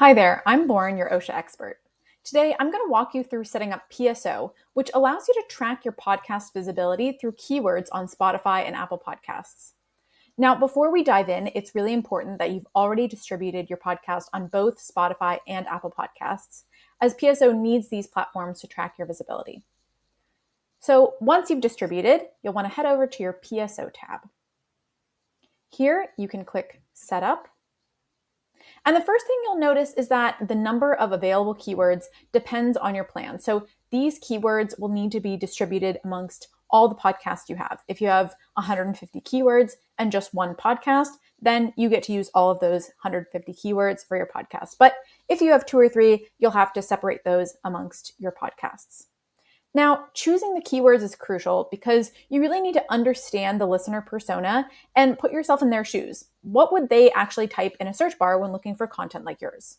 Hi there, I'm Lauren, your Ausha expert. Today, I'm going to walk you through setting up PSO, which allows you to track your podcast visibility through keywords on Spotify and Apple Podcasts. Now, before we dive in, it's really important that you've already distributed your podcast on both Spotify and Apple Podcasts, as PSO needs these platforms to track your visibility. So once you've distributed, you'll want to head over to your PSO tab. Here, you can click Setup. And the first thing you'll notice is that the number of available keywords depends on your plan. So these keywords will need to be distributed amongst all the podcasts you have. If you have 150 keywords and just one podcast, then you get to use all of those 150 keywords for your podcast. But if you have two or three, you'll have to separate those amongst your podcasts. Now, choosing the keywords is crucial because you really need to understand the listener persona and put yourself in their shoes. What would they actually type in a search bar when looking for content like yours?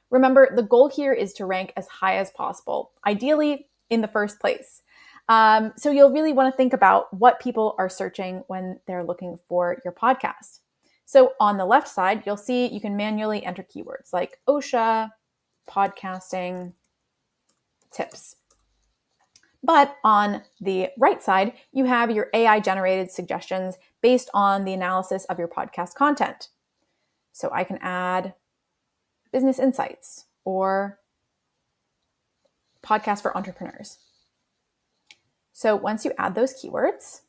Remember, the goal here is to rank as high as possible, ideally in the first place. So you'll really want to think about what people are searching when they're looking for your podcast. So on the left side, you'll see you can manually enter keywords like Ausha, podcasting, tips. But on the right side, you have your AI-generated suggestions based on the analysis of your podcast content. So I can add business insights or podcast for entrepreneurs. So once you add those keywords,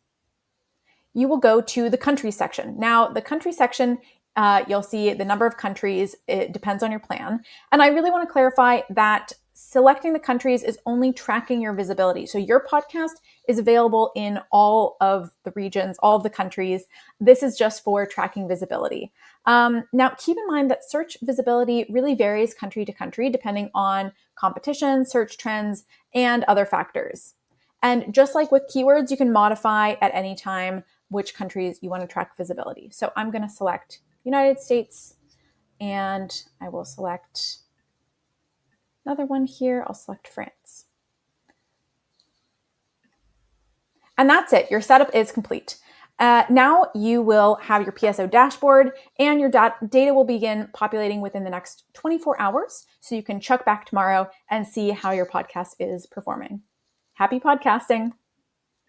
you will go to the country section. Now, the country section, you'll see the number of countries. It depends on your plan. And I really want to clarify that selecting the countries is only tracking your visibility. So your podcast is available in all of the regions, all of the countries. This is just for tracking visibility. Now, keep in mind that search visibility really varies country to country, depending on competition, search trends, and other factors. And just like with keywords, you can modify at any time which countries you want to track visibility. So I'm going to select United States, and I will select another one here. I'll select France. And that's it. Your setup is complete. Now you will have your PSO dashboard, and your data will begin populating within the next 24 hours. So you can check back tomorrow and see how your podcast is performing. Happy podcasting.